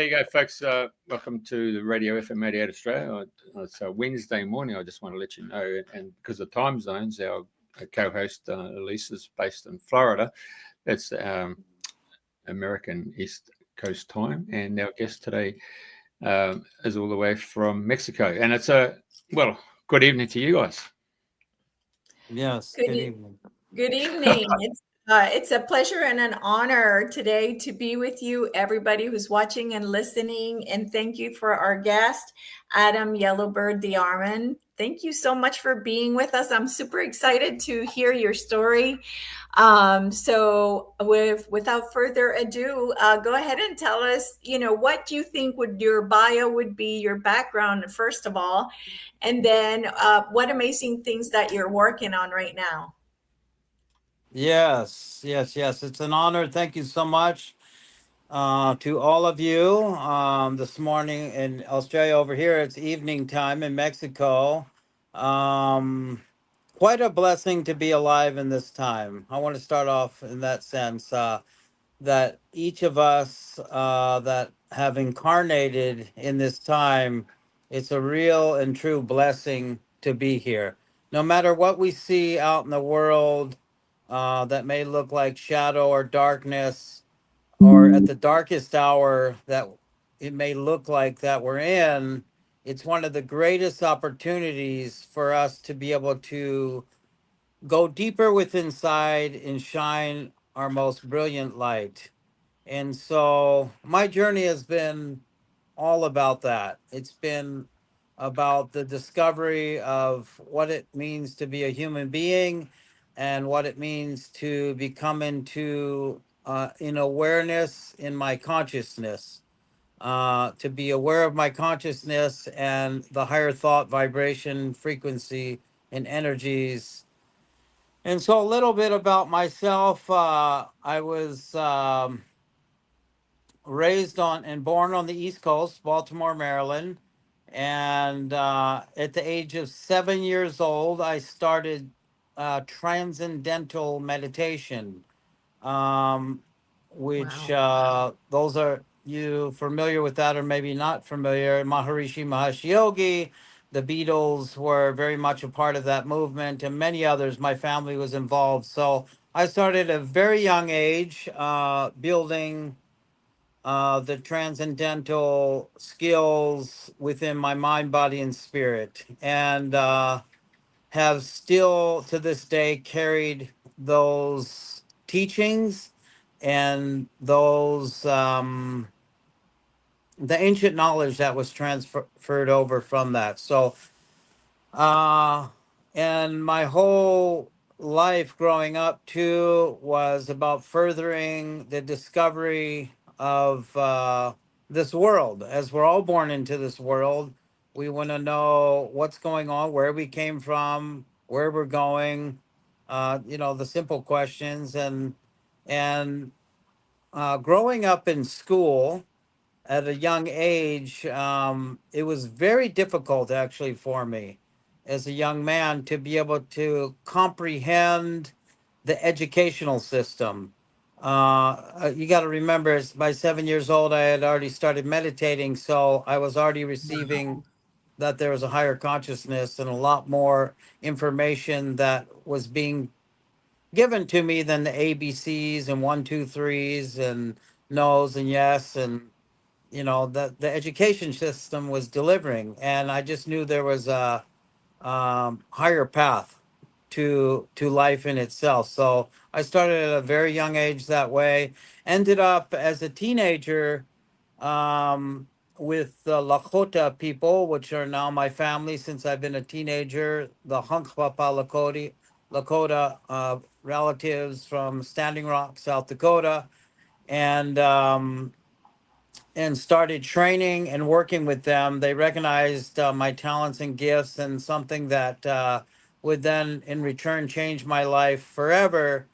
there you go, folks. Welcome to the Radio FM88 Australia. It's a Wednesday morning. I just want to let you know, and because of time zones, our co-host Elisa is based in Florida. That's American East Coast time, and our guest today is all the way from Mexico. And it's good evening to you guys. Yes, good evening. Good evening. It's a pleasure and an honor today to be with you, everybody who's watching and listening. And thank you for our guest, Adam Yellowbird DeArmon. Thank you so much for being with us. I'm super excited to hear your story. So without further ado, go ahead and tell us, what you think your bio would be, your background, first of all, and then what amazing things that you're working on right now. Yes. It's an honor. Thank you so much to all of you. This morning in Australia, over here, it's evening time in Mexico. Quite a blessing to be alive in this time. I want to start off in that sense, that each of us that have incarnated in this time, it's a real and true blessing to be here. No matter what we see out in the world, that may look like shadow or darkness, or at the darkest hour that it may look like that we're in, it's one of the greatest opportunities for us to be able to go deeper within inside and shine our most brilliant light. And so my journey has been all about that. It's been about the discovery of what it means to be a human being and what it means to become into in awareness in my consciousness, to be aware of my consciousness and the higher thought, vibration, frequency, and energies. And so a little bit about myself. I was raised on and born on the East Coast, Baltimore, Maryland. And at the age of 7 years old, I started transcendental meditation, which those are you familiar with that or maybe not familiar. Maharishi Mahesh Yogi, the Beatles were very much a part of that movement, and many others. My family was involved. So I started at a very young age building the transcendental skills within my mind, body, and spirit, and have still to this day carried those teachings and those the ancient knowledge that was transferred over from that. So and my whole life growing up too was about furthering the discovery of this world. As we're all born into this world, we want to know what's going on, where we came from, where we're going, the simple questions. And growing up in school at a young age, it was very difficult actually for me as a young man to be able to comprehend the educational system. You got to remember, by 7 years old, I had already started meditating, so I was already receiving that there was a higher consciousness and a lot more information that was being given to me than the ABCs and 1, 2, 3s and no's and yes, and the education system was delivering, and I just knew there was a higher path to life in itself. So I started at a very young age that way. Ended up as a teenager with the Lakota people, which are now my family since I've been a teenager. The Hunkpapa Lakota relatives from Standing Rock, South Dakota, and started training and working with them. They recognized my talents and gifts, and something that would then in return change my life forever,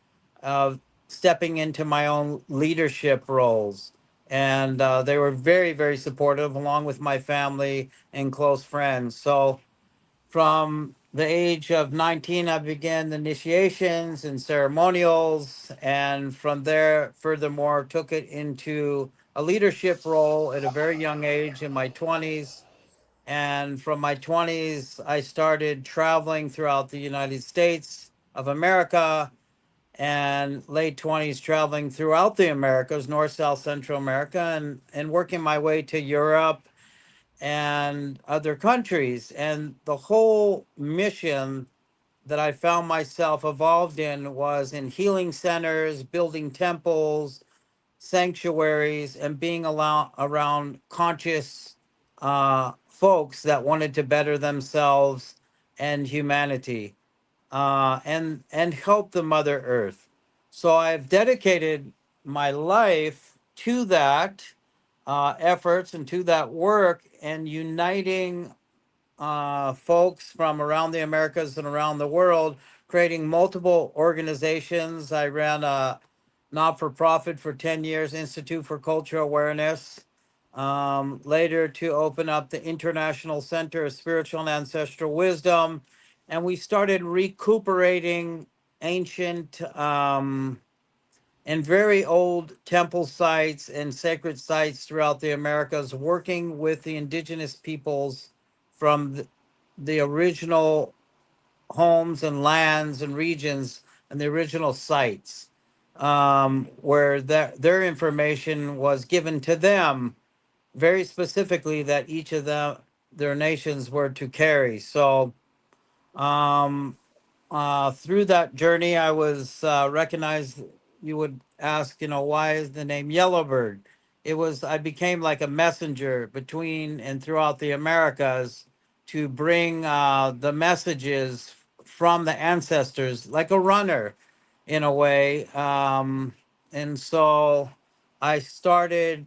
stepping into my own leadership roles. And they were very, very supportive, along with my family and close friends. So from the age of 19, I began the initiations and ceremonials. And from there, furthermore, took it into a leadership role at a very young age in my 20s. And from my 20s, I started traveling throughout the United States of America, and late 20s traveling throughout the Americas, North, South, Central America, and working my way to Europe and other countries. And the whole mission that I found myself involved in was in healing centers, building temples, sanctuaries, and being around conscious folks that wanted to better themselves and humanity, and help the Mother Earth. So I've dedicated my life to that efforts and to that work, and uniting folks from around the Americas and around the world, creating multiple organizations. I ran a not-for-profit for 10 years, Institute for Cultural Awareness. Later to open up the International Center of Spiritual and Ancestral Wisdom. And we started recuperating ancient and very old temple sites and sacred sites throughout the Americas, working with the indigenous peoples from the original homes and lands and regions and the original sites, where their information was given to them very specifically that each of their nations were to carry. So through that journey, I was recognized. You would ask, why is the name Yellowbird? I became like a messenger between and throughout the Americas to bring the messages from the ancestors, like a runner in a way. And so I started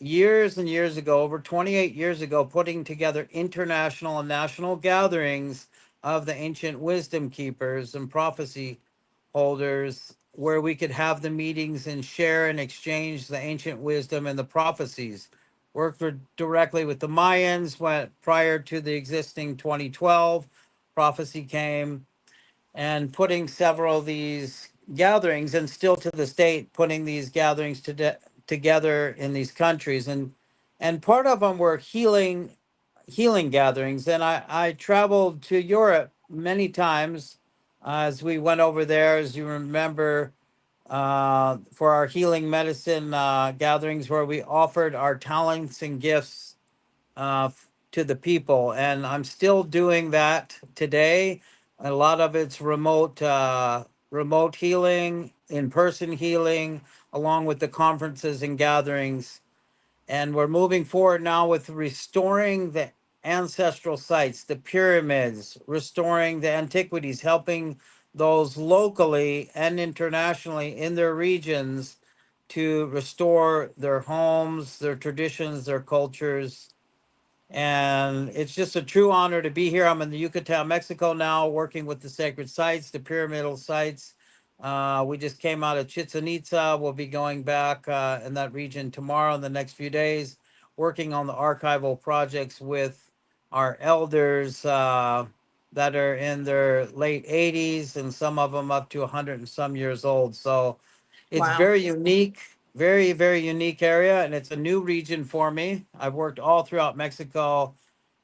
years and years ago, over 28 years ago, putting together international and national gatherings of the ancient wisdom keepers and prophecy holders, where we could have the meetings and share and exchange the ancient wisdom and the prophecies. Worked directly with the Mayans prior to the existing 2012 prophecy came, and putting several of these gatherings, and still to this date putting these gatherings together in these countries, and part of them were healing gatherings. And I traveled to Europe many times as we went over there, as you remember, for our healing medicine gatherings, where we offered our talents and gifts to the people. And I'm still doing that today. A lot of it's remote healing, in-person healing, along with the conferences and gatherings. And we're moving forward now with restoring the ancestral sites, the pyramids, restoring the antiquities, helping those locally and internationally in their regions to restore their homes, their traditions, their cultures. And it's just a true honor to be here. I'm in the Yucatan, Mexico now, working with the sacred sites, the pyramidal sites. We just came out of Chichen Itza. We'll be going back in that region tomorrow in the next few days, working on the archival projects with our elders that are in their late 80s, and some of them up to 100 and some years old. So it's Wow. very unique, very, very unique area, and it's a new region for me. I've worked all throughout Mexico,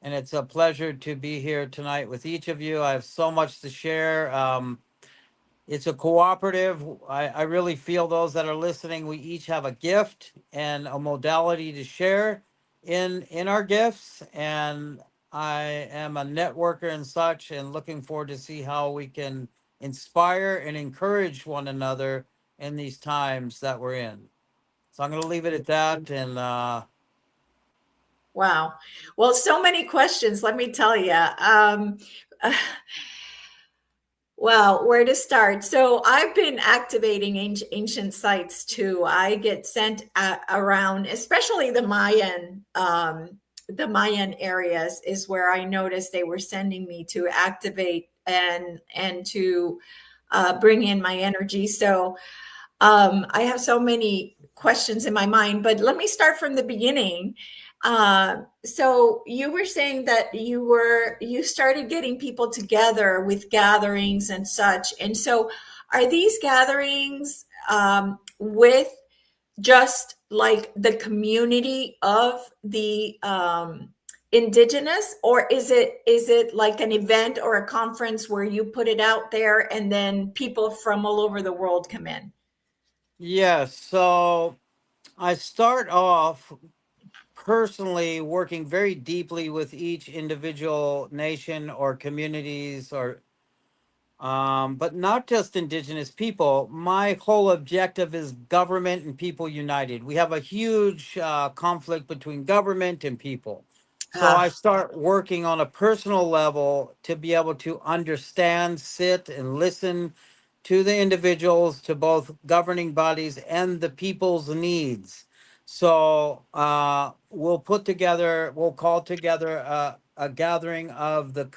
and it's a pleasure to be here tonight with each of you. I have so much to share. It's a cooperative. I really feel those that are listening, we each have a gift and a modality to share in our gifts. And I am a networker and such, and looking forward to see how we can inspire and encourage one another in these times that we're in. So I'm going to leave it at that. And wow. Well, so many questions, let me tell you. Well, where to start? So I've been activating ancient sites too. I get sent around, especially the Mayan areas is where I noticed they were sending me to activate and to bring in my energy. So I have so many questions in my mind, but let me start from the beginning. So you were saying that you started getting people together with gatherings and such. And so are these gatherings with just like the community of the indigenous, or is it like an event or a conference where you put it out there and then people from all over the world come in? Yes. So I start off personally working very deeply with each individual nation or communities, or but not just indigenous people. My whole objective is government and people united. We have a huge conflict between government and people. So I start working on a personal level to be able to understand, sit, and listen to the individuals, to both governing bodies and the people's needs. So we'll call together a gathering of the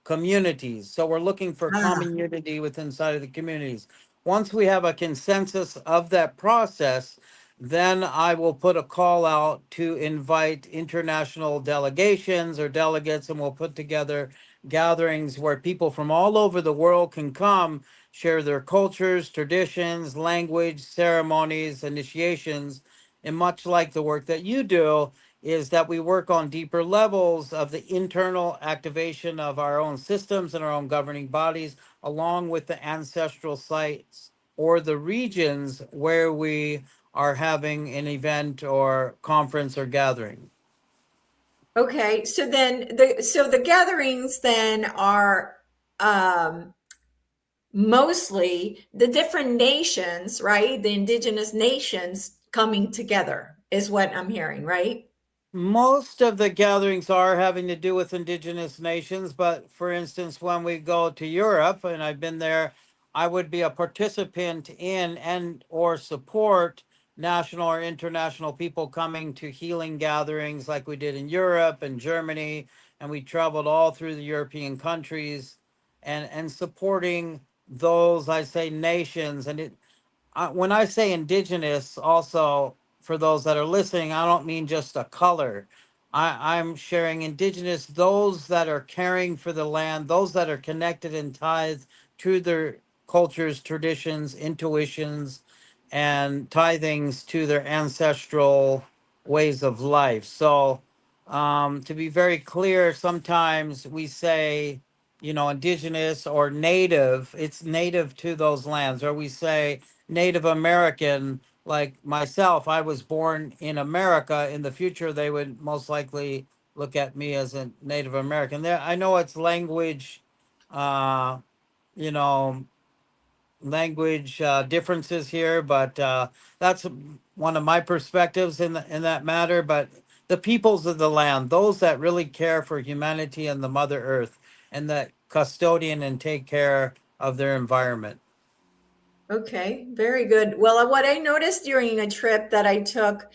communities. So we're looking for common unity within inside of the communities. Once we have a consensus of that process, then I will put a call out to invite international delegations or delegates, and we'll put together gatherings where people from all over the world can come, share their cultures, traditions, language, ceremonies, initiations. And much like the work that you do, is that we work on deeper levels of the internal activation of our own systems and our own governing bodies, along with the ancestral sites or the regions where we are having an event or conference or gathering. Okay, so then the gatherings then are mostly the different nations, right? The indigenous nations coming together is what I'm hearing, right? Most of the gatherings are having to do with indigenous nations, but for instance, when we go to Europe, and I've been there, I would be a participant in and or support national or international people coming to healing gatherings like we did in Europe and Germany, and we traveled all through the European countries and supporting those, I say, nations. And when I say indigenous, also for those that are listening, I don't mean just a color. I'm sharing indigenous, those that are caring for the land, those that are connected and tied to their cultures, traditions, intuitions, and tithings to their ancestral ways of life. So, to be very clear, sometimes we say, indigenous or native, it's native to those lands, or we say Native American, like myself, I was born in America. In the future, they would most likely look at me as a Native American. There, I know it's language, uh, you know, language differences here, but that's one of my perspectives in that matter. But the peoples of the land, those that really care for humanity and the Mother Earth, and that custodian and take care of their environment. Okay, very good. Well, what I noticed during a trip that I took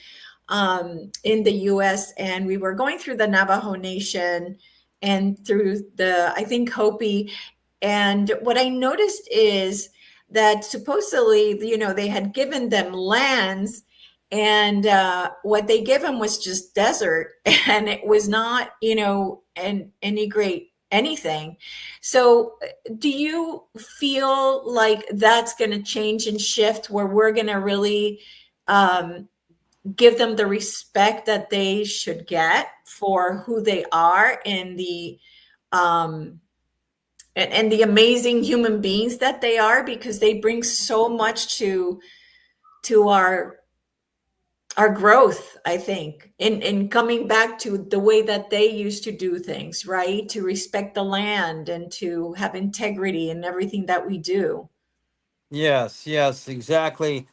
in the US, and we were going through the Navajo Nation and through I think Hopi. And what I noticed is that supposedly, they had given them lands, and what they gave them was just desert, and it was not, any great anything. So do you feel like that's going to change and shift, where we're going to really give them the respect that they should get for who they are, and the amazing human beings that they are, because they bring so much to our growth, I think, in coming back to the way that they used to do things, right? To respect the land and to have integrity in everything that we do. Yes, exactly.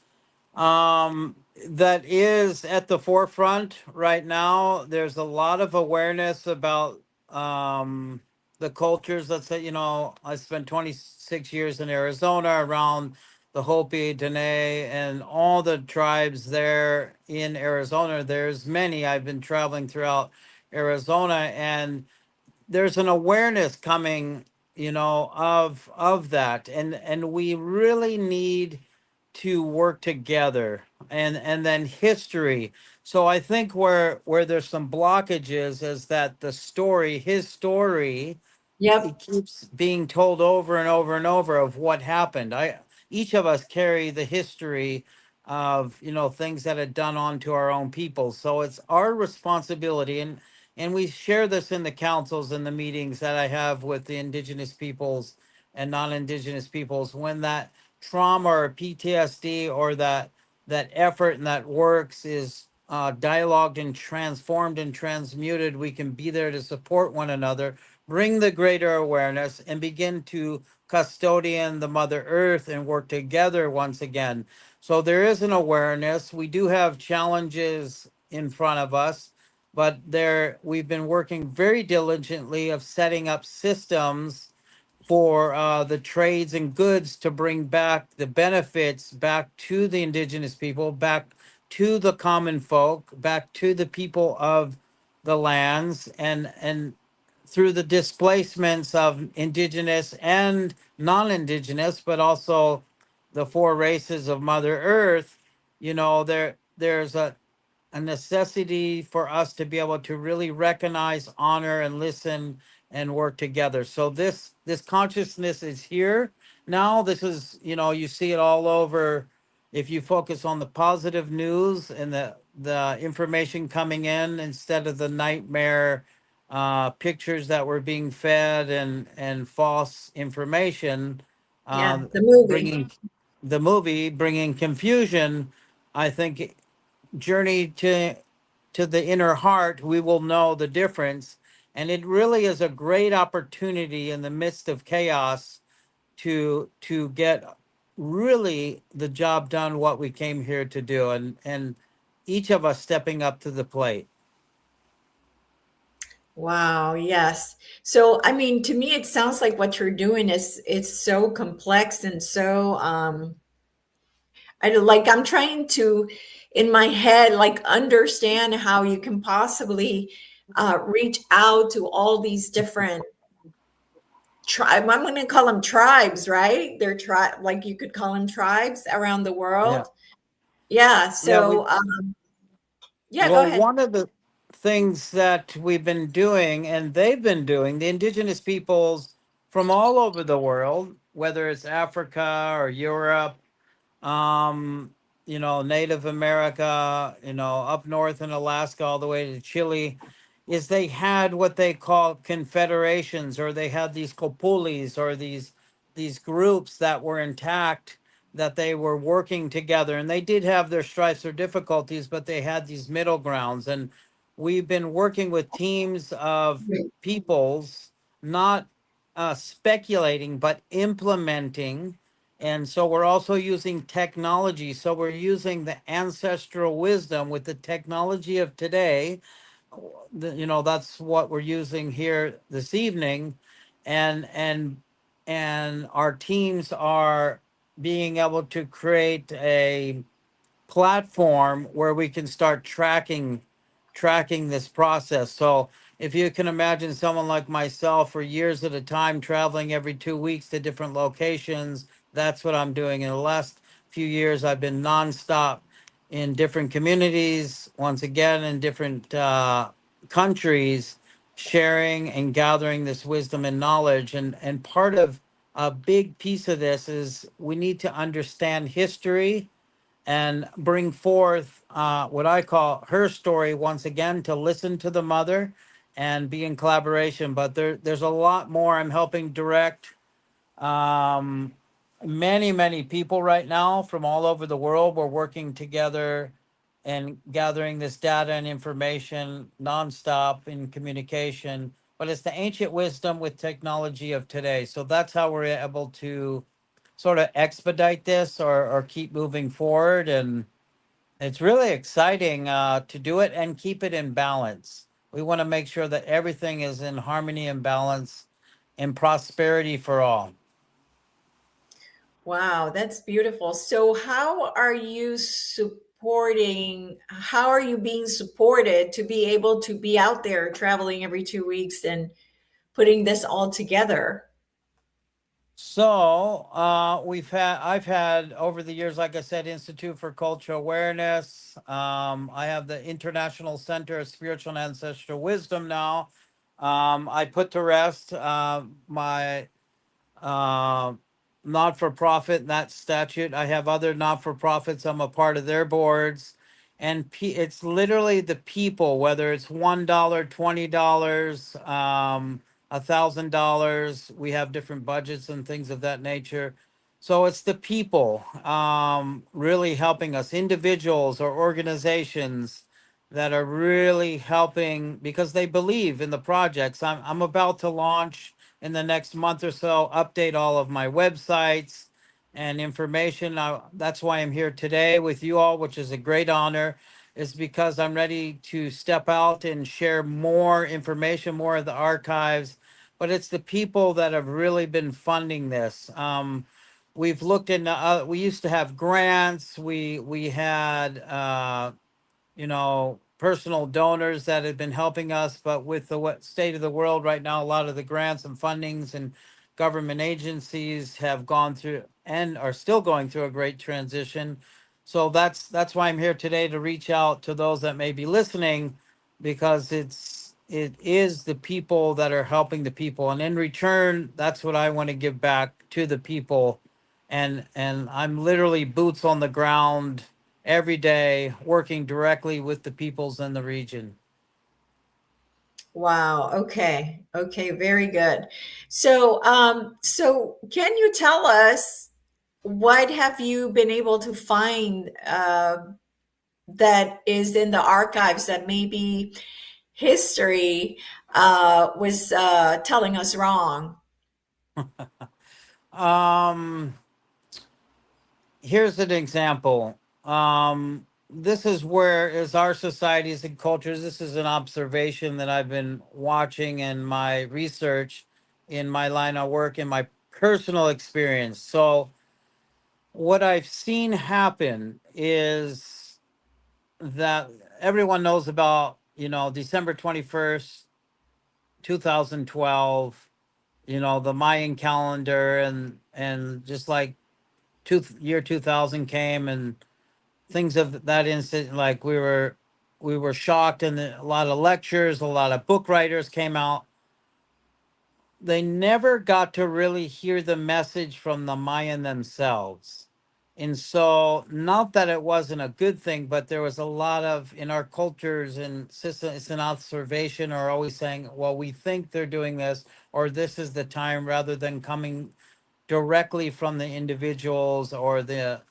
That is at the forefront right now. There's a lot of awareness about the cultures. Let's say, I spent 26 years in Arizona around the Hopi, Dene, and all the tribes there in Arizona. There's many. I've been traveling throughout Arizona, and there's an awareness coming, of that, and we really need to work together, and then history. So I think where there's some blockages is that his story, Yep. it keeps being told over and over and over of what happened. Each of us carry the history of things that are done onto our own people. So it's our responsibility, and we share this in the councils and the meetings that I have with the indigenous peoples and non-indigenous peoples. When that trauma or PTSD or that effort and that works is dialogued and transformed and transmuted, we can be there to support one another, bring the greater awareness, and begin to custodian the Mother Earth and work together once again. So there is an awareness. We do have challenges in front of us, but we've been working very diligently of setting up systems for the trades and goods to bring back the benefits back to the indigenous people, back to the common folk, back to the people of the lands, and through the displacements of indigenous and non-indigenous, but also the four races of Mother Earth. There's a necessity for us to be able to really recognize, honor, and listen and work together. So this consciousness is here now. This is, you see it all over. If you focus on the positive news and the information coming in instead of the nightmare pictures that were being fed and false information, Yeah, the movie. bringing confusion, I think journey to the inner heart, we will know the difference. And it really is a great opportunity in the midst of chaos to get really the job done, what we came here to do, and each of us stepping up to the plate. Wow, yes. So, I mean, to me, it sounds like what you're doing is it's so complex and so I'm trying to in my head like understand how you can possibly reach out to all these different tribe. I'm going to call them tribes, right? They're like you could call them tribes around the world. Yeah. So, yeah, go ahead. One of the things that we've been doing and they've been doing, the indigenous peoples from all over the world, whether it's Africa or Europe, Native America, up north in Alaska, all the way to Chile, is they had what they call confederations, or they had these copulis, or these groups that were intact, that they were working together, and they did have their strifes or difficulties, but they had these middle grounds. And we've been working with teams of peoples, not speculating, but implementing. And so we're also using technology. So we're using the ancestral wisdom with the technology of today. That's what we're using here this evening. And our teams are being able to create a platform where we can start tracking this process. So if you can imagine someone like myself for years at a time traveling every 2 weeks to different locations, that's what I'm doing. In the last few years, I've been nonstop in different communities, once again, in different countries, sharing and gathering this wisdom and knowledge. And part of a big piece of this is we need to understand history and bring forth what I call her story once again, to listen to the mother and be in collaboration. But there's a lot more. I'm helping direct many people right now from all over the world. We're working together and gathering this data and information nonstop in communication. But it's the ancient wisdom with technology of today. So that's how we're able to sort of expedite this or keep moving forward. And it's really exciting to do it and keep it in balance. We want to make sure that everything is in harmony and balance and prosperity for all. Wow, that's beautiful. So how are you being supported to be able to be out there traveling every 2 weeks and putting this all together? So I've had over the years, like I said, Institute for Cultural Awareness. I have the International Center of Spiritual and Ancestral Wisdom now. I put to rest my not-for-profit in that statute. I have other not-for-profits. I'm a part of their boards. And it's literally the people, whether it's $1, $20, $1,000. We have different budgets and things of that nature. So it's the people really helping us, individuals or organizations that are really helping because they believe in the projects. I'm about to launch in the next month or so, update all of my websites and information. That's why I'm here today with you all, which is a great honor, is because I'm ready to step out and share more information, more of the archives. But it's the people that have really been funding this. We've looked into, we used to have grants. We had, personal donors that have been helping us. But with the state of the world right now, a lot of the grants and fundings and government agencies have gone through and are still going through a great transition. So that's why I'm here today, to reach out to those that may be listening, because it is the people that are helping the people, and in return, that's what I want to give back to the people. And I'm literally boots on the ground every day, working directly with the peoples in the region. Wow. Okay. Okay. Very good. So, so can you tell us what have you been able to find that is in the archives that maybe history was telling us wrong? Here's an example. This is where is our societies and cultures. This is an observation that I've been watching in my research, in my line of work, in my personal experience. So what I've seen happen is that everyone knows about, December 21st, 2012, the Mayan calendar, and just like year 2000 came and things of that instant, like we were shocked, and a lot of lectures, a lot of book writers came out. They never got to really hear the message from the Mayan themselves. And so, not that it wasn't a good thing, but there was a lot of, in our cultures, and it's an observation, or always saying, well, we think they're doing this, or this is the time, rather than coming directly from the individuals or the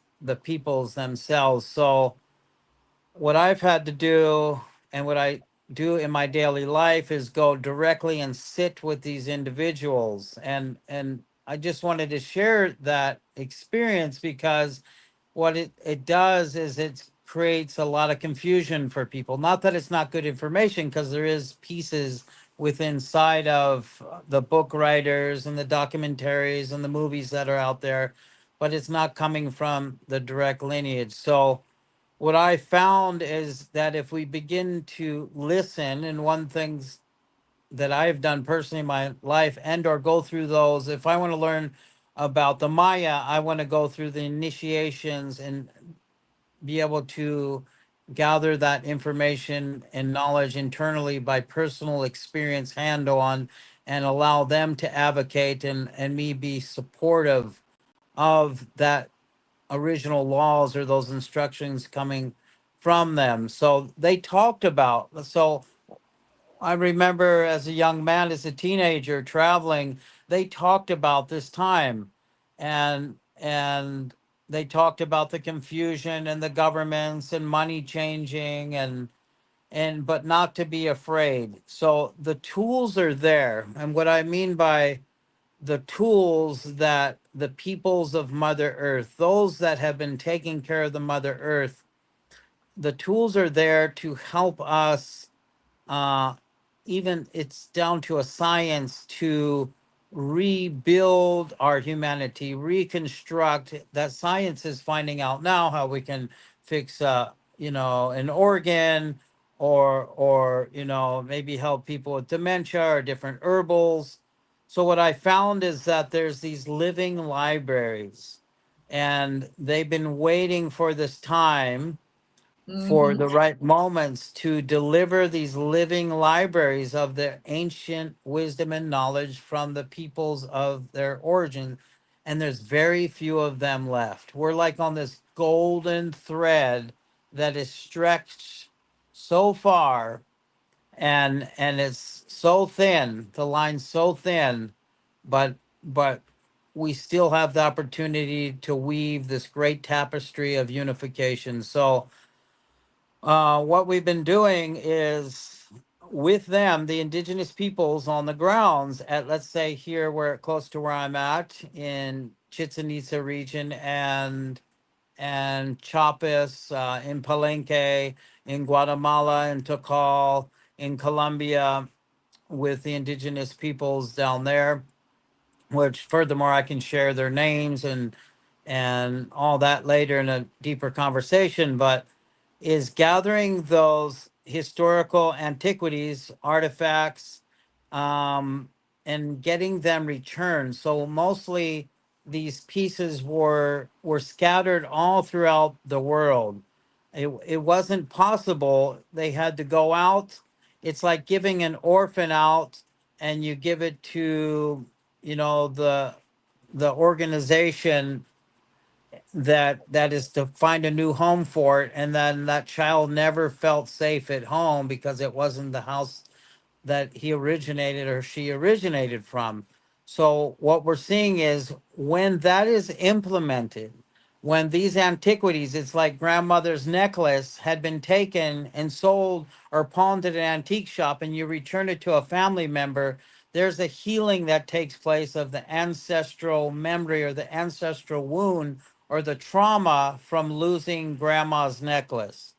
peoples themselves. So what I've had to do, and what I do in my daily life, is go directly and sit with these individuals, and I just wanted to share that experience, because what it does is it creates a lot of confusion for people. Not that it's not good information, because there is pieces within side of the book writers and the documentaries and the movies that are out there, but it's not coming from the direct lineage. So what I found is that if we begin to listen, and one things that I've done personally in my life, and or go through those, if I want to learn about the Maya, I want to go through the initiations and be able to gather that information and knowledge internally by personal experience hand on, and allow them to advocate, and me be supportive of that original laws or those instructions coming from them. So they talked about, so I remember as a young man, as a teenager traveling, they talked about this time, and they talked about the confusion and the governments and money changing, and but not to be afraid. So the tools are there. And what I mean by the tools, that the peoples of Mother Earth, those that have been taking care of the Mother Earth, the tools are there to help us. Even it's down to a science to rebuild our humanity, reconstruct. That science is finding out now how we can fix, an organ, or maybe help people with dementia or different herbals. So what I found is that there's these living libraries, and they've been waiting for this time, for the right moments, to deliver these living libraries of their ancient wisdom and knowledge from the peoples of their origin. and there's very few of them left. We're like on this golden thread that is stretched so far, and it's so thin, the line's so thin, but we still have the opportunity to weave this great tapestry of unification. So what we've been doing is with them, the indigenous peoples on the grounds at, let's say here, where close to where I'm at in Chichen Itza region, and Chiapas, in Palenque, in Guatemala, in Tikal, in Colombia, with the indigenous peoples down there, which furthermore I can share their names and all that later in a deeper conversation, but is gathering those historical antiquities, artifacts, and getting them returned. So mostly these pieces were scattered all throughout the world. It wasn't possible. They had to go out. It's like giving an orphan out, and you give it to, the organization that is to find a new home for it, and then that child never felt safe at home because it wasn't the house that he originated or she originated from. So what we're seeing is when that is implemented, when these antiquities, it's like grandmother's necklace had been taken and sold or pawned at an antique shop, and you return it to a family member, there's a healing that takes place of the ancestral memory or the ancestral wound or the trauma from losing grandma's necklace.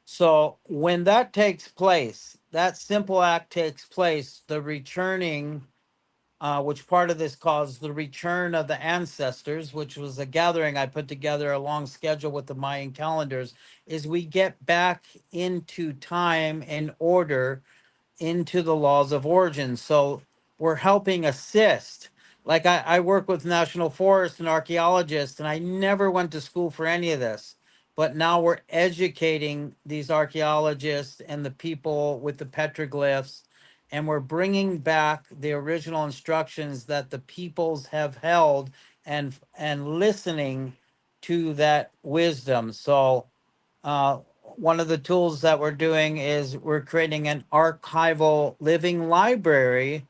So when that takes place, that simple act takes place, the returning, which part of this calls the return of the ancestors, which was a gathering I put together a long schedule with the Mayan calendars, is we get back into time and order into the laws of origin. So we're helping assist. Like I work with national forests and archaeologists, and I never went to school for any of this. But now we're educating these archaeologists and the people with the petroglyphs, and we're bringing back the original instructions that the peoples have held, and listening to that wisdom. So one of the tools that we're doing is we're creating an archival living library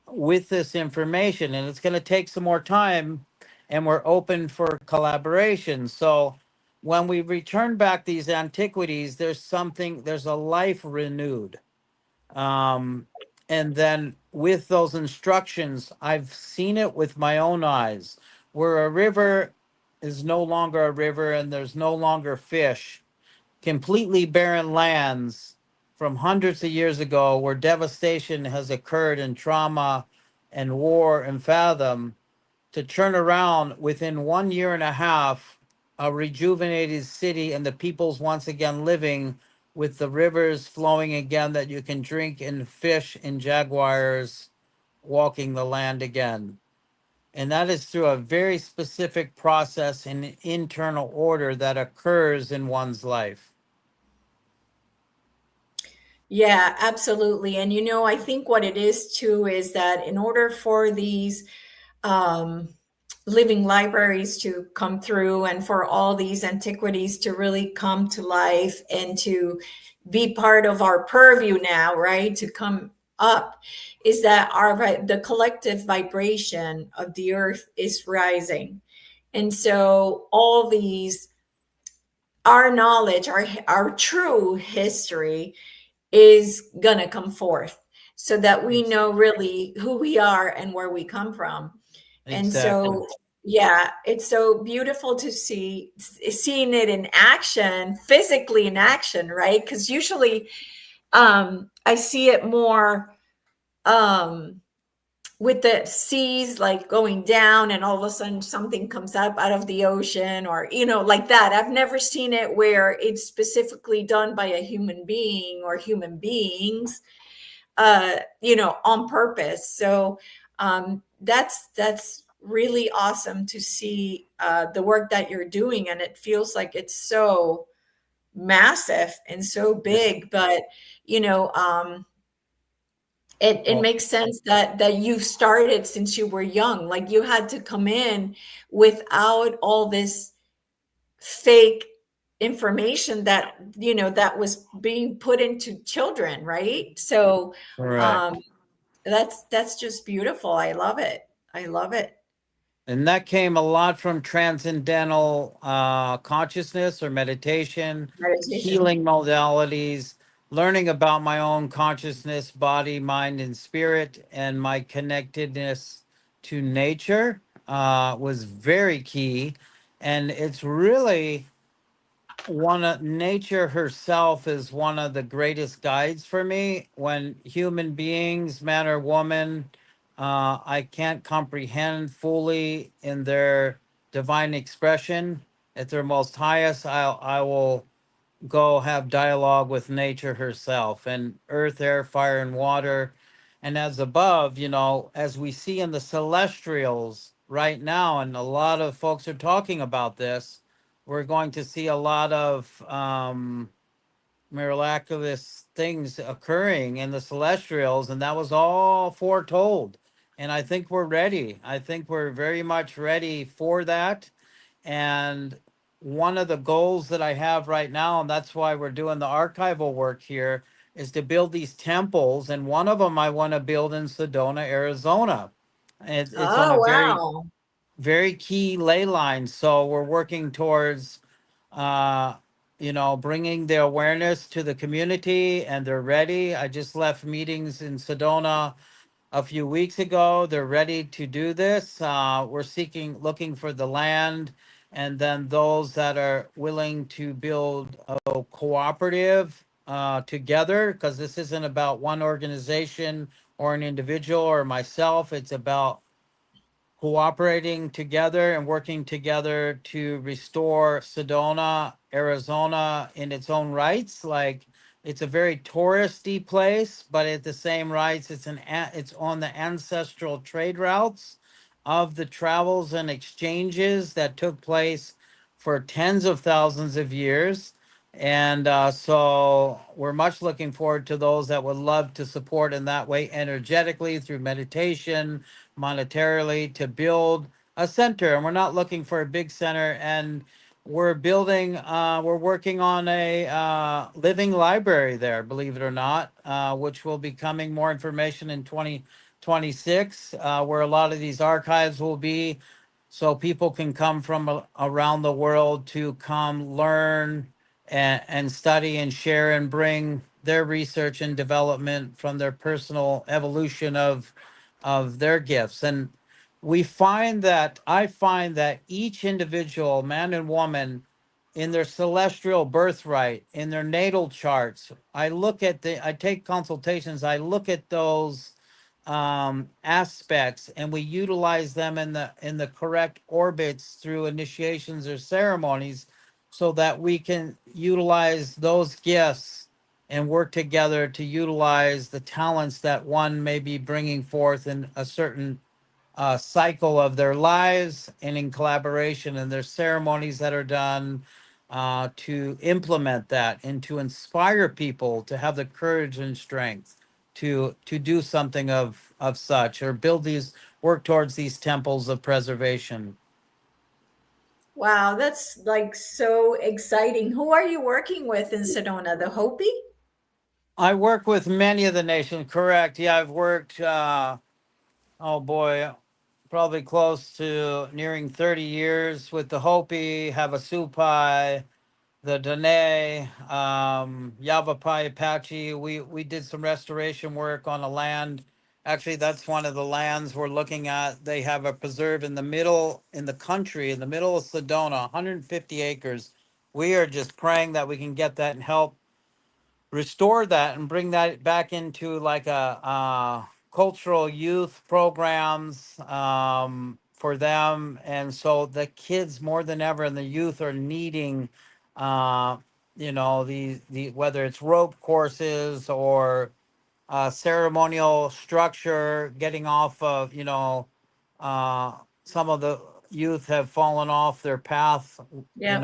with this information, and it's going to take some more time, and we're open for collaboration. So when we return back these antiquities, there's a life renewed. And then with those instructions, I've seen it with my own eyes, where a river is no longer a river and there's no longer fish, completely barren lands from hundreds of years ago where devastation has occurred and trauma and war and fathom, to turn around within 1 year and a half, a rejuvenated city and the peoples once again living with the rivers flowing again that you can drink, and fish and jaguars walking the land again. And that is through a very specific process and internal order that occurs in one's life. Yeah, absolutely. And I think what it is too is that in order for these living libraries to come through, and for all these antiquities to really come to life and to be part of our purview now, right, to come up, is that the collective vibration of the earth is rising. And so all these, our knowledge, our true history is going to come forth, so that we know really who we are and where we come from. Exactly. And so, yeah, it's so beautiful to seeing it in action, physically in action, right? Because usually I see it more with the seas, like going down, and all of a sudden something comes up out of the ocean, or like that. I've never seen it where it's specifically done by a human being or human beings on purpose. So that's really awesome to see the work that you're doing, and it feels like it's so massive and so big. But It makes sense that you've started since you were young. Like you had to come in without all this fake information that that was being put into children, right? So Correct. that's just beautiful. I love it. I love it. And that came a lot from transcendental consciousness or meditation, Meditation. healing modalities, learning about my own consciousness, body, mind, and spirit, and my connectedness to nature was very key. And it's really one of nature herself is one of the greatest guides for me when human beings, man or woman, I can't comprehend fully in their divine expression at their most highest. I will go have dialogue with nature herself and earth, air, fire, and water. And as above, as we see in the celestials right now, and a lot of folks are talking about this, we're going to see a lot of miraculous things occurring in the celestials, and that was all foretold. And I think we're ready. I think we're very much ready for that. And one of the goals that I have right now, and that's why we're doing the archival work here, is to build these temples. And one of them I want to build in Sedona, Arizona. It's on Oh, a very, wow. very key ley line. So we're working towards, uh, bringing the awareness to the community, and they're ready. I just left meetings in Sedona a few weeks ago. They're ready to do this. We're looking for the land, and then those that are willing to build a cooperative together, because this isn't about one organization or an individual or myself. It's about cooperating together and working together to restore Sedona, Arizona in its own rights. Like it's a very touristy place, but at the same rights, it's on the ancestral trade routes of the travels and exchanges that took place for tens of thousands of years. And so we're much looking forward to those that would love to support in that way energetically through meditation, monetarily, to build a center. And we're not looking for a big center. And we're working on a living library there, believe it or not, which will be coming more information in 2026, where a lot of these archives will be. So people can come from around the world to come learn and study and share and bring their research and development from their personal evolution of their gifts. And I find that each individual, man and woman, in their celestial birthright, in their natal charts, I take consultations, I look at those aspects, and we utilize them in the correct orbits through initiations or ceremonies, so that we can utilize those gifts and work together to utilize the talents that one may be bringing forth in a certain cycle of their lives, and in collaboration, and there's ceremonies that are done to implement that and to inspire people to have the courage and strength to do something of such, or work towards these temples of preservation. Wow, that's like so exciting. Who are you working with in Sedona? The Hopi? I work with many of the nations, correct. Yeah, I've worked, oh boy, probably close to nearing 30 years with the Hopi, Havasupai, the Dene, Yavapai Apache. We did some restoration work on a land. Actually, that's one of the lands we're looking at. They have a preserve in the middle, in the country, in the middle of Sedona, 150 acres. We are just praying that we can get that and help restore that and bring that back into like a cultural youth programs for them. And so the kids more than ever and the youth are needing uh the whether it's rope courses or ceremonial structure, getting off of uh some of the youth have fallen off their path, Yeah.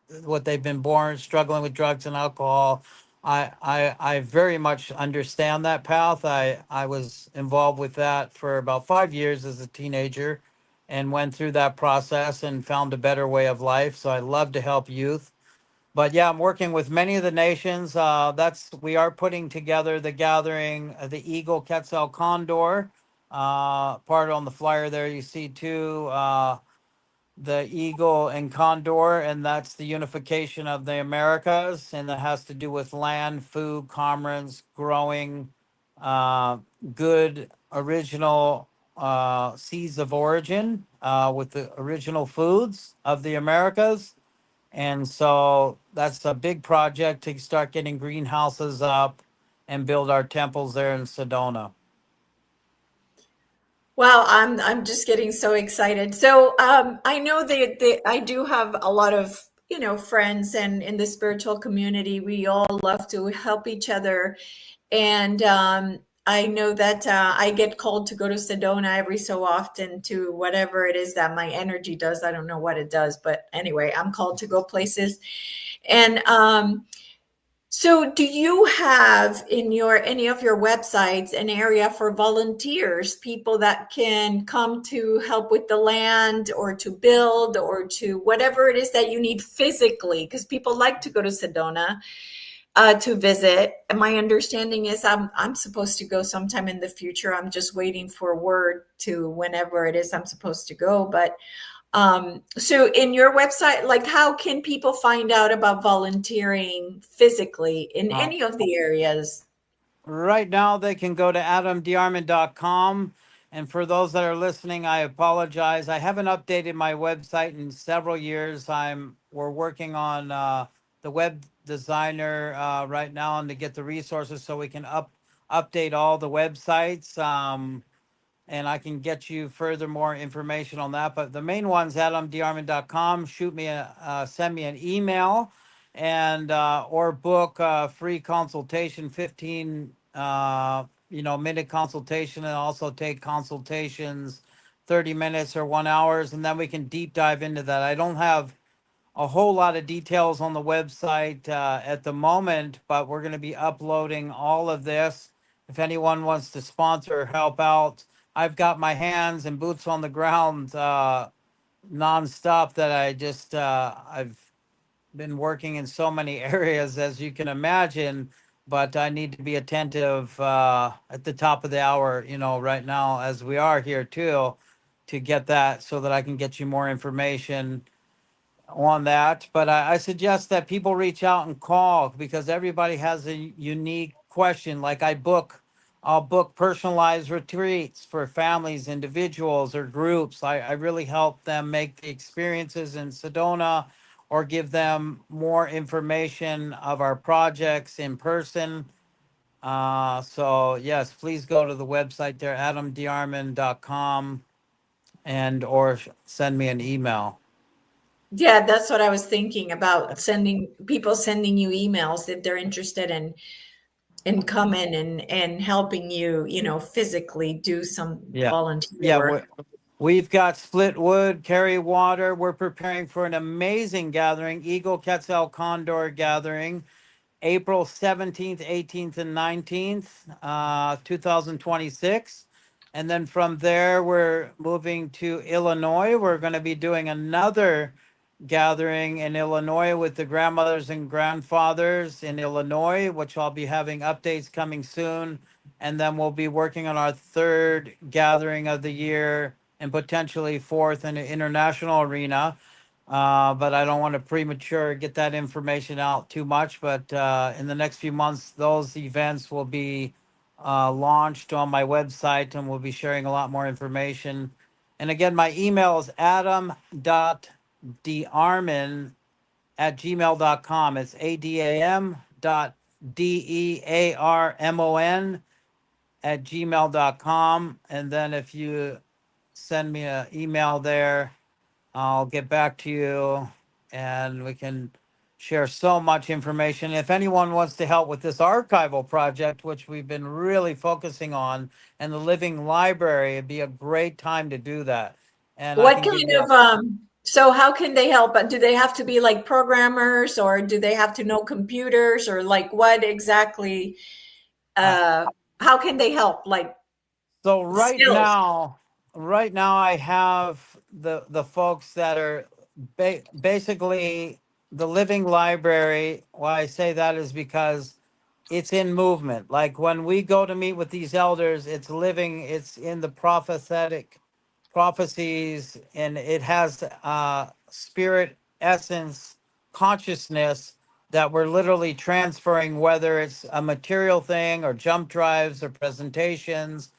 what they've been born struggling with drugs and alcohol. I very much understand that path. I was involved with that for about 5 years as a teenager and went through that process and found a better way of life. So I love to help youth. But yeah, I'm working with many of the nations. We are putting together the gathering, the Eagle Quetzal Condor, part on the flyer there you see too. The eagle and condor, and that's the unification of the Americas, and that has to do with land, food, commerce, growing good original seeds of origin with the original foods of the Americas. And so that's a big project to start getting greenhouses up and build our temples there in Sedona. Wow, I'm just getting so excited. So I know that I do have a lot of friends, and in the spiritual community, we all love to help each other. And I know that I get called to go to Sedona every so often to whatever it is that my energy does. I don't know what it does, but anyway, I'm called to go places. And so do you have in any of your websites an area for volunteers, people that can come to help with the land or to build or to whatever it is that you need physically? Because people like to go to Sedona to visit. And my understanding is I'm supposed to go sometime in the future. I'm just waiting for word to whenever it is I'm supposed to go. But so in your website, like how can people find out about volunteering physically in any of the areas? Right now, they can go to adamdearmon.com. And for those that are listening, I apologize. I haven't updated my website in several years. We're working on the web designer right now and to get the resources so we can update all the websites. And I can get you further more information on that. But the main one's adamdearmon.com. Send me an email and or book a free consultation, 15 minute consultation, and also take consultations 30 minutes or 1 hour, and then we can deep dive into that. I don't have a whole lot of details on the website at the moment, but we're going to be uploading all of this. If anyone wants to sponsor or help out, I've got my hands and boots on the ground nonstop. That I've been working in so many areas, as you can imagine, but I need to be attentive at the top of the hour, right now, as we are here too, to get that so that I can get you more information on that. But I suggest that people reach out and call because everybody has a unique question. Like I'll book personalized retreats for families, individuals, or groups. I really help them make the experiences in Sedona or give them more information of our projects in person. So yes, please go to the website there, adamdearmon.com, and or send me an email. Yeah, that's what I was thinking about, sending you emails if they're interested in coming and helping you, physically do some volunteer work. We've got split wood, carry water. We're preparing for an amazing gathering, Eagle Quetzal Condor gathering, April 17th, 18th, and 19th, 2026. And then from there, we're moving to Illinois. We're going to be doing another gathering in Illinois with the grandmothers and grandfathers in Illinois, which I'll be having updates coming soon. And then we'll be working on our third gathering of the year and potentially fourth in the international arena. But I don't want to get that information out too much. But in the next few months, those events will be launched on my website, and we'll be sharing a lot more information. And again, my email is adam.dearmon@gmail.com. It's adam.dearmon@gmail.com. And then if you send me an email there, I'll get back to you and we can share so much information. If anyone wants to help with this archival project, which we've been really focusing on, and the living library, it'd be a great time to do that. And what kind of So how can they help? Do they have to be like programmers, or do they have to know computers, or like what exactly? How can they help? Like So skills? right now I have the folks that are basically the living library. Why I say that is because it's in movement. Like when we go to meet with these elders, it's living, it's in the prophetic prophecies, and it has spirit, essence, consciousness that we're literally transferring, whether it's a material thing or jump drives or presentations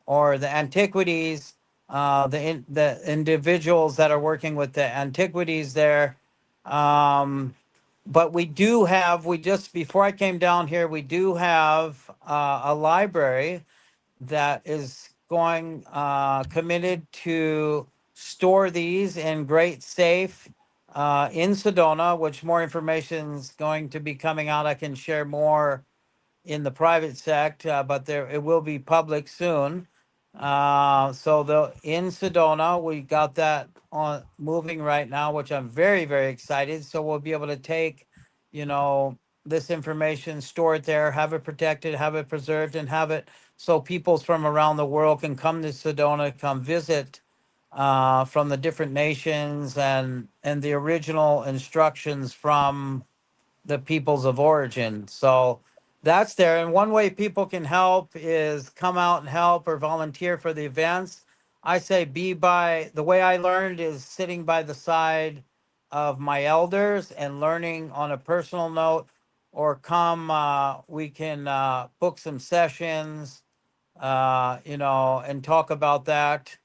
or the antiquities, the individuals that are working with the antiquities there. But we just, before I came down here, we do have a library that is going, committed to store these in great safe in Sedona, which more information is going to be coming out. I can share more in the private sector, but there it will be public soon. So the in Sedona, we got that on moving right now, which I'm very, very excited. So we'll be able to take, you know, this information, store it there, have it protected, have it preserved, and have it so people from around the world can come to Sedona, come visit from the different nations, and the original instructions from the peoples of origin. So that's there. And one way people can help is come out and help or volunteer for the events. I say the way I learned is sitting by the side of my elders and learning on a personal note, or we can book some sessions, and talk about that.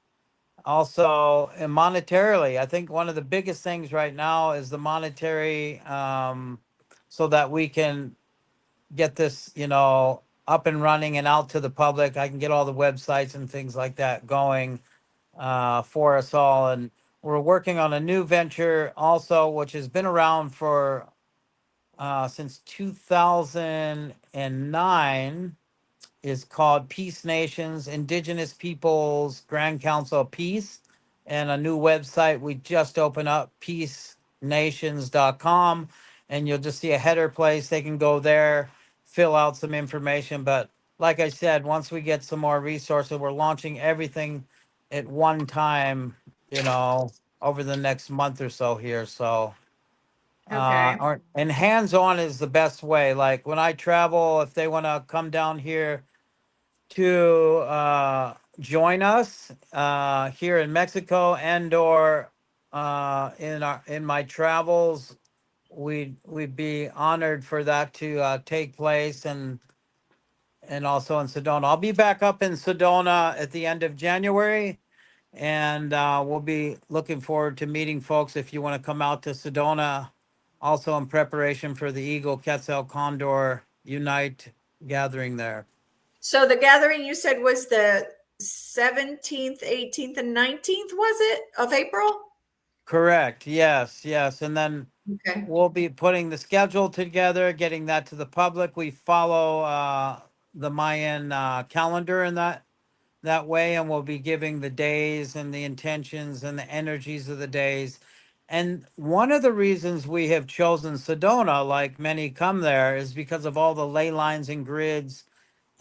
Also, and monetarily, I think one of the biggest things right now is the monetary, so that we can get this, up and running and out to the public. I can get all the websites and things like that going for us all. And we're working on a new venture also, which has been around for since 2009, is called Peace Nations, Indigenous Peoples Grand Council of Peace, and a new website we just opened up, peacenations.com, and you'll just see a header place. They can go there, fill out some information. But like I said, once we get some more resources, we're launching everything at one time, over the next month or so here. So Okay. and hands-on is the best way. Like when I travel, if they want to come down here to join us here in Mexico, and or in my travels, we'd be honored for that to take place, and also in Sedona. I'll be back up in Sedona at the end of January, and we'll be looking forward to meeting folks if you want to come out to Sedona, also in preparation for the Eagle Quetzal Condor Unite gathering there. So the gathering you said was the 17th, 18th, and 19th, was it, of April? Correct. Yes. And then Okay. we'll be putting the schedule together, getting that to the public. We follow the Mayan calendar in that way, and we'll be giving the days and the intentions and the energies of the days. And one of the reasons we have chosen Sedona, like many come there, is because of all the ley lines and grids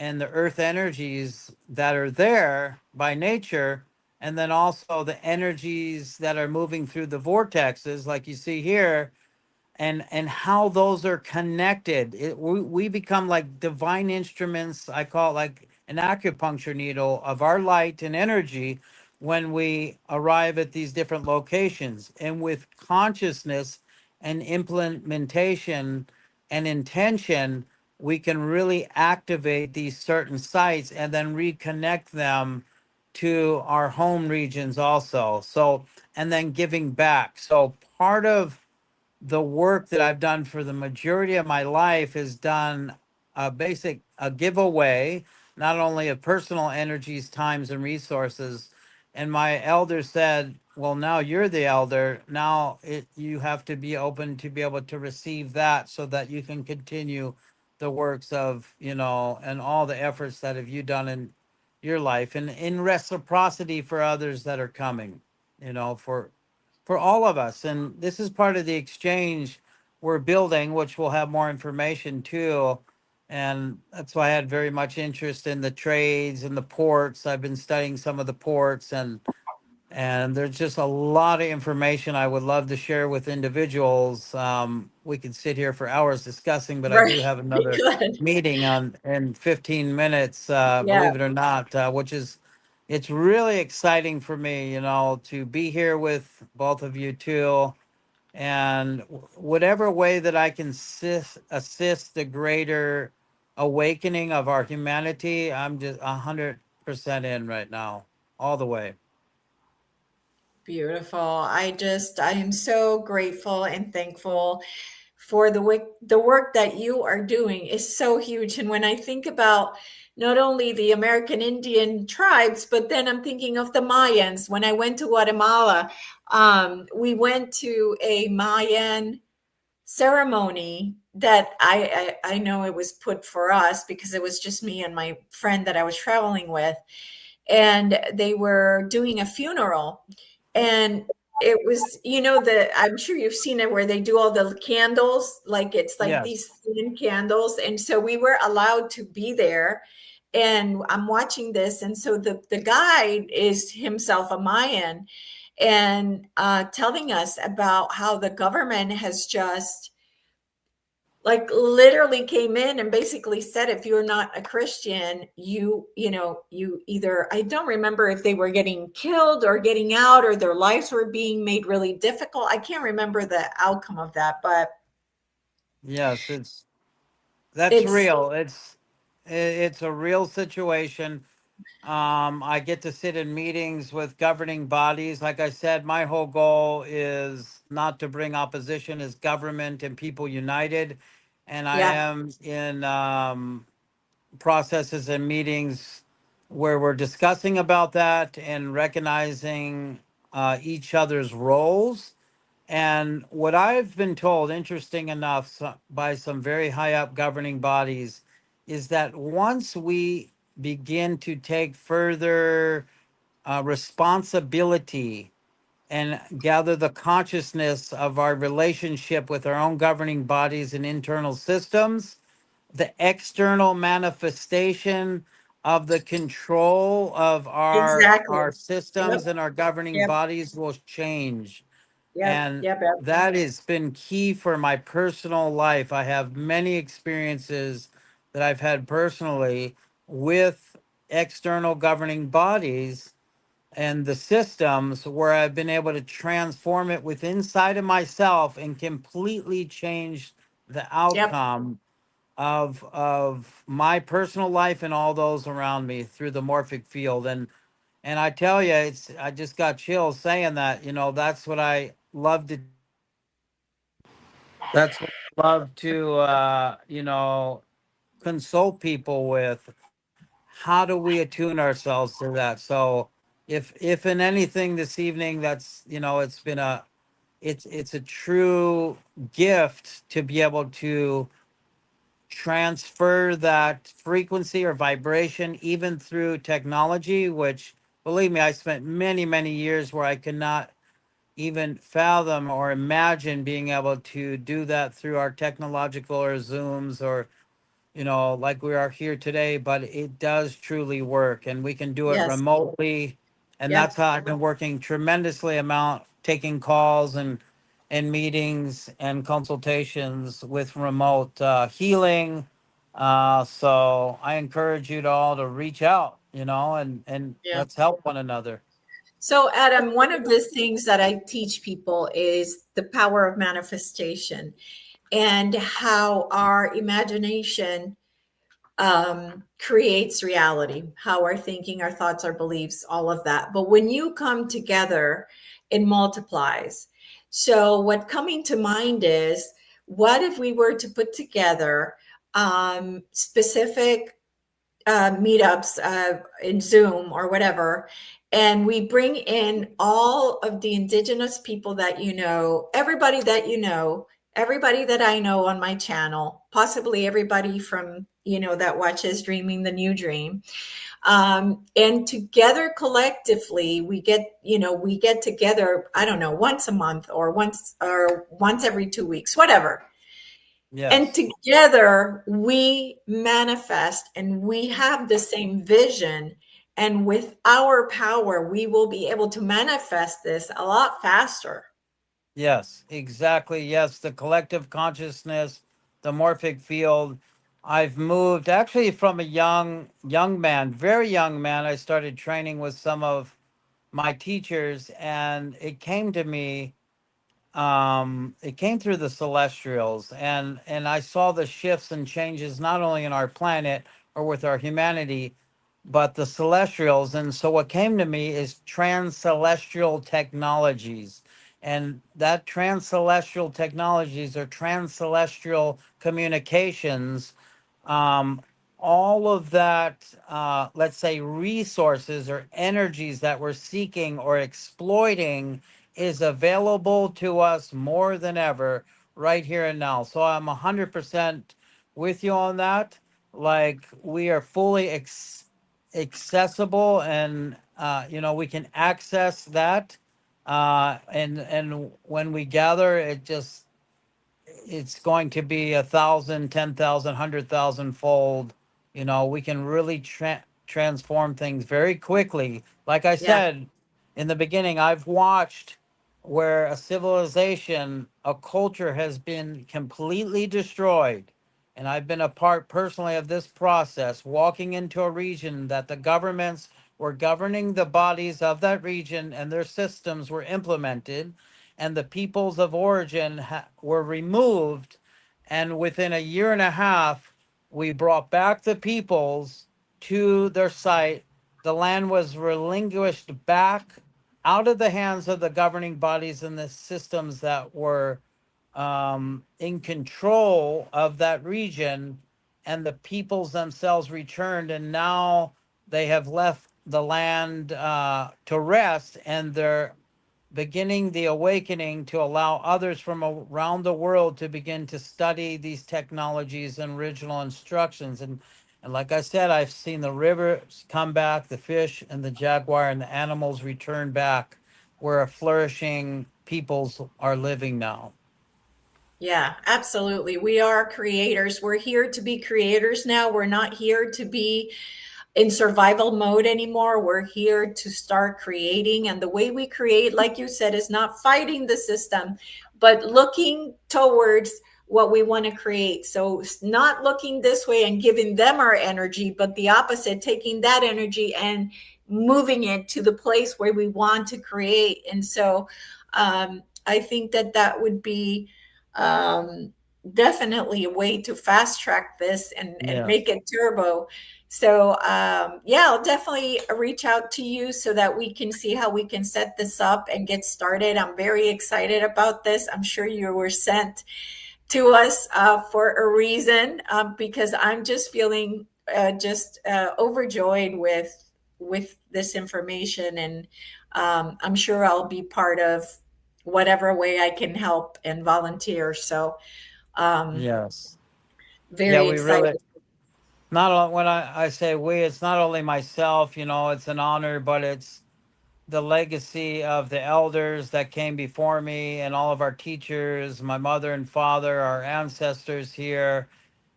and the earth energies that are there by nature, and then also the energies that are moving through the vortexes like you see here, and how those are connected. We become like divine instruments. I call it like an acupuncture needle of our light and energy when we arrive at these different locations. And with consciousness and implementation and intention, we can really activate these certain sites and then reconnect them to our home regions also. So, and then giving back. So part of the work that I've done for the majority of my life is done a giveaway, not only of personal energies, times, and resources. And my elder said, well, now you're the elder. Now you have to be open to be able to receive that so that you can continue the works of, and all the efforts that have you done in your life, and in reciprocity for others that are coming, for for all of us. And this is part of the exchange we're building, which we'll have more information too. And that's why I had very much interest in the trades and the ports. I've been studying some of the ports, and there's just a lot of information I would love to share with individuals. We could sit here for hours discussing, but I Right. do have another Good. meeting in 15 minutes, Yeah. believe it or not, which is, it's really exciting for me, to be here with both of you too. And whatever way that I can assist the greater awakening of our humanity, I'm just 100% in right now, all the way. Beautiful. I am so grateful and thankful for the work that you are doing is so huge. And when I think about not only the American Indian tribes, but then I'm thinking of the Mayans. When I went to Guatemala, we went to a Mayan ceremony that I know it was put for us because it was just me and my friend that I was traveling with. And they were doing a funeral. And it was, I'm sure you've seen it where they do all the candles, like it's like Yes. these thin candles. And so we were allowed to be there. And I'm watching this. And so the guide is himself a Mayan and telling us about how the government has just like literally came in and basically said, if you're not a Christian, you either, I don't remember if they were getting killed or getting out or their lives were being made really difficult. I can't remember the outcome of that, but yes, that's real. It's a real situation. I get to sit in meetings with governing bodies. Like I said, my whole goal is not to bring opposition, is government and people united. And I am in processes and meetings where we're discussing about that and recognizing each other's roles. And what I've been told, interesting enough, by some very high up governing bodies, is that once we begin to take further responsibility and gather the consciousness of our relationship with our own governing bodies and internal systems, the external manifestation of the control of exactly. our systems Yep. and our governing Yep. bodies will change. Yep. And Yep. that has been key for my personal life. I have many experiences that I've had personally with external governing bodies and the systems where I've been able to transform it within inside of myself and completely change the outcome of my personal life and all those around me through the morphic field. And I tell you, I just got chills saying that. That's what I love to. That's what I love to consult people with. How do we attune ourselves to that? So if in anything this evening, that's it's been it's a true gift to be able to transfer that frequency or vibration even through technology, which, believe me, I spent many many years where I could not even fathom or imagine being able to do that through our technological or Zooms or like we are here today. But it does truly work, and we can do it Yes. remotely. And Yep. that's how I've been working tremendously amount, taking calls and meetings and consultations with remote healing. So I encourage you to all to reach out, and Yeah. let's help one another. So, Adam, one of the things that I teach people is the power of manifestation and how our imagination creates reality, how our thinking, our thoughts, our beliefs, all of that. But when you come together, it multiplies. So, what coming to mind is, what if we were to put together specific meetups in Zoom or whatever, and we bring in all of the indigenous people that everybody that everybody that I know on my channel, possibly everybody from that watches Dreaming the New Dream, And together collectively, we get together, I don't know, once a month or once every 2 weeks, whatever. Yes. And together we manifest and we have the same vision. And with our power, we will be able to manifest this a lot faster. Yes, exactly. Yes, the collective consciousness, the morphic field. I've moved actually from a young man, very young man. I started training with some of my teachers, and it came to me. It came through the celestials, and I saw the shifts and changes not only in our planet or with our humanity, but the celestials. And so what came to me is trans-celestial technologies. And that trans-celestial technologies or trans-celestial communications, um, all of that, let's say, resources or energies that we're seeking or exploiting is available to us more than ever right here and now. So I'm 100% with you on that. Like, we are fully accessible, and we can access that, and when we gather, it's going to be 1,000, 10,000, 100,000 fold. We can really transform things very quickly. Like I Yeah. said in the beginning, I've watched where a civilization, a culture has been completely destroyed. And I've been a part personally of this process, walking into a region that the governments were governing the bodies of that region and their systems were implemented, and the peoples of origin were removed. And within a year and a half, we brought back the peoples to their site. The land was relinquished back out of the hands of the governing bodies and the systems that were in control of that region, and the peoples themselves returned, and now they have left the land to rest, and they're beginning the awakening to allow others from around the world to begin to study these technologies and original instructions. And like I said, I've seen the rivers come back, the fish and the jaguar and the animals return back where a flourishing peoples are living now. Yeah, absolutely. We are creators. We're here to be creators now. We're not here to be in survival mode anymore. We're here to start creating. And the way we create, like you said, is not fighting the system, but looking towards what we want to create. So it's not looking this way and giving them our energy, but the opposite, taking that energy and moving it to the place where we want to create. And so I think that would be definitely a way to fast track this and make it turbo. So I'll definitely reach out to you so that we can see how we can set this up and get started. I'm very excited about this. I'm sure you were sent to us for a reason, because I'm just feeling overjoyed with this information, and I'm sure I'll be part of whatever way I can help and volunteer. So Yes. very we excited. really, not when I say we, it's not only myself, it's an honor, but it's the legacy of the elders that came before me and all of our teachers, my mother and father, our ancestors here,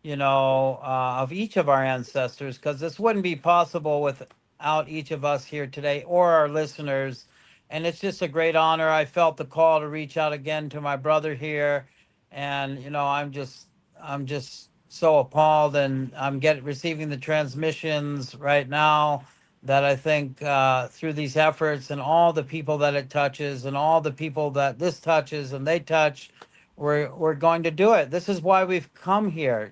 of each of our ancestors, because this wouldn't be possible without each of us here today or our listeners. And it's just a great honor. I felt the call to reach out again to my brother here. And, I'm just so appalled, and I'm receiving the transmissions right now that I think through these efforts and all the people that it touches and all the people that this touches and they touch, we're going to do it. This is why we've come here.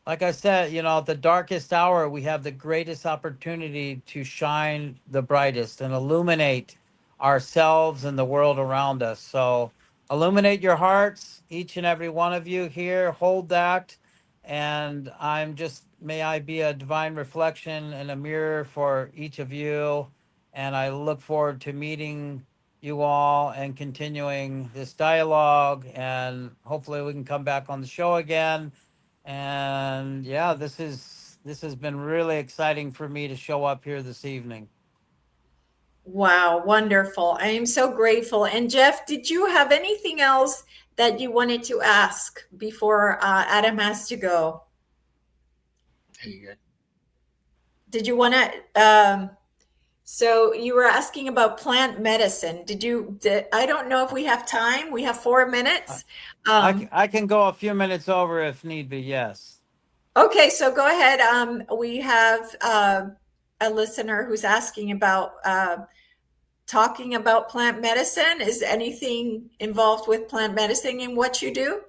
Like I said, at the darkest hour, we have the greatest opportunity to shine the brightest and illuminate ourselves and the world around us. So illuminate your hearts, each and every one of you here. Hold that. And may I be a divine reflection and a mirror for each of you. And I look forward to meeting you all and continuing this dialogue. And hopefully we can come back on the show again. And yeah, this is this has been really exciting for me to show up here this evening. Wow, wonderful. I am so grateful. And Jeff, did you have anything else that you wanted to ask before Adam has to go? There you go. Did you want to? So you were asking about plant medicine. I don't know if we have time. We have 4 minutes. I can go a few minutes over if need be. Yes. Okay, so go ahead. We have a listener who's asking about talking about plant medicine. Is anything involved with plant medicine in what you do?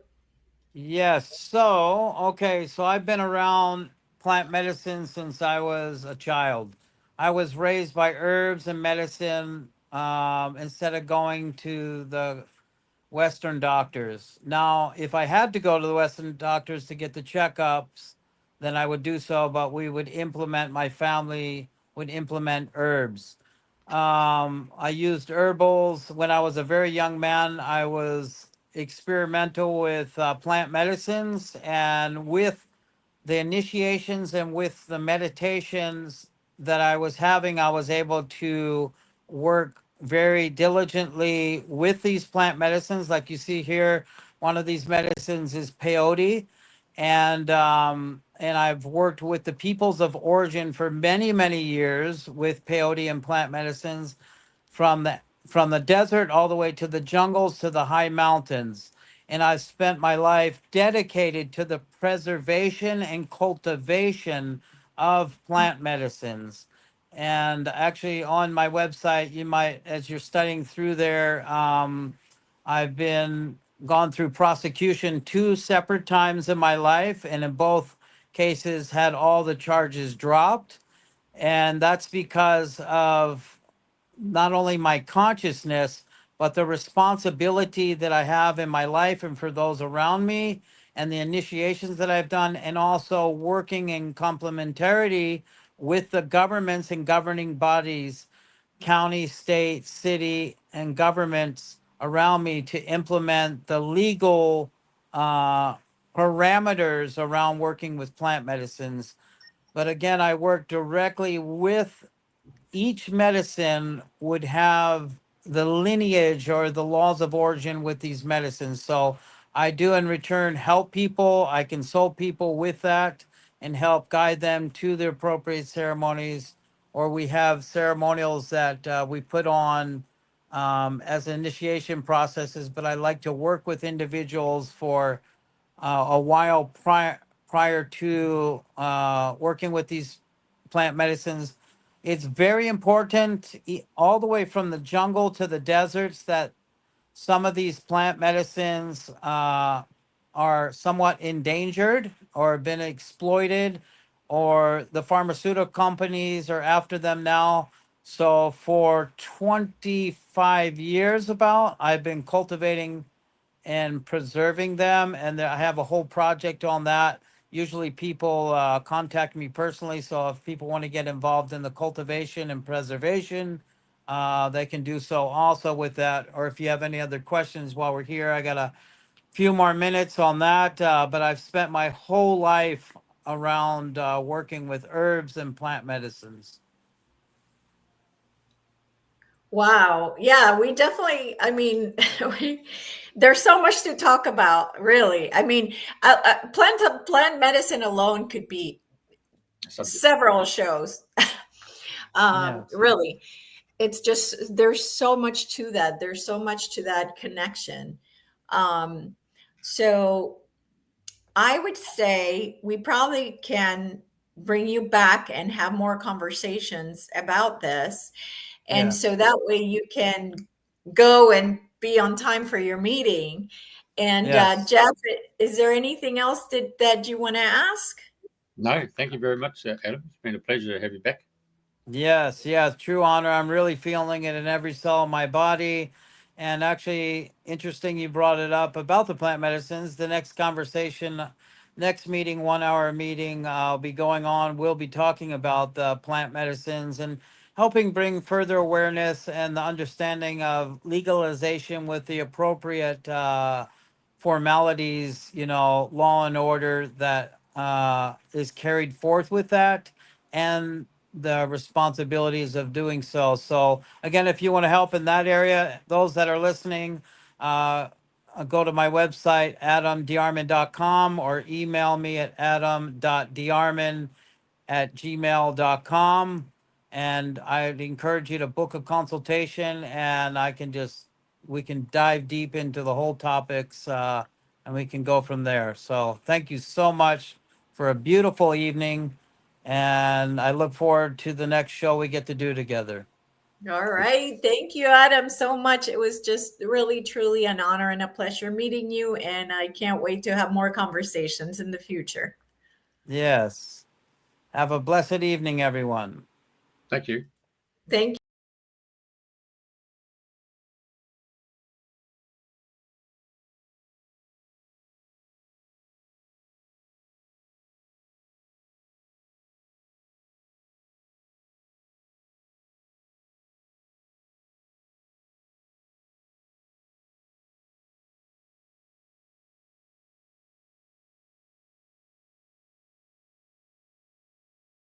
Yes. So I've been around plant medicine since I was a child. I was raised by herbs and medicine instead of going to the Western doctors. Now, if I had to go to the Western doctors to get the checkups, then I would do so, but my family would implement herbs. I used herbals when I was a very young man. I was experimental with plant medicines, and with the initiations and with the meditations that I was having, I was able to work very diligently with these plant medicines. Like you see here, one of these medicines is peyote, and I've worked with the peoples of origin for many, many years with peyote and plant medicines from the desert all the way to the jungles to the high mountains. And I've spent my life dedicated to the preservation and cultivation of plant medicines. And actually, on my website, you might, as you're studying through there, I've been gone through prosecution 2 separate times in my life, and in both cases had all the charges dropped. And that's because of not only my consciousness, but the responsibility that I have in my life and for those around me, and the initiations that I've done, and also working in complementarity with the governments and governing bodies, county, state, city, and governments around me to implement the legal parameters around working with plant medicines. But again, I work directly with each medicine would have the lineage or the laws of origin with these medicines. So I do in return help people. I consult people with that and help guide them to the appropriate ceremonies. Or we have ceremonials that we put on as initiation processes. But I like to work with individuals for a while prior to working with these plant medicines. It's very important, all the way from the jungle to the deserts, that some of these plant medicines are somewhat endangered or been exploited, or the pharmaceutical companies are after them now. So for 25 years I've been cultivating and preserving them, and I have a whole project on that. Usually people contact me personally, so if people want to get involved in the cultivation and preservation, they can do so also with that. Or if you have any other questions while we're here, I got a few more minutes on that, but I've spent my whole life around working with herbs and plant medicines. Wow. Yeah, we definitely, there's so much to talk about, really. Plant medicine alone could be several shows. Yes. Really. It's just, there's so much to that. There's so much to that connection. So I would say we probably can bring you back and have more conversations about this. And so that way you can go and be on time for your meeting. And Yes. Jeff, is there anything else that you want to ask? No, thank you very much, Adam. It's been a pleasure to have you back. Yes, true honor. I'm really feeling it in every cell of my body. And actually, interesting you brought it up about the plant medicines. The next conversation, next meeting, 1 hour meeting I'll be going on, we'll be talking about the plant medicines and helping bring further awareness and the understanding of legalization with the appropriate formalities, law and order that is carried forth with that, and the responsibilities of doing so. So again, if you want to help in that area, those that are listening, go to my website, adamdearmon.com, or email me at adam.dearmon@gmail.com. And I'd encourage you to book a consultation, and we can dive deep into the whole topics, and we can go from there. So thank you so much for a beautiful evening. And I look forward to the next show we get to do together. All right. Thank you, Adam, so much. It was just really, truly an honor and a pleasure meeting you. And I can't wait to have more conversations in the future. Yes. Have a blessed evening, everyone. Thank you. Thank you.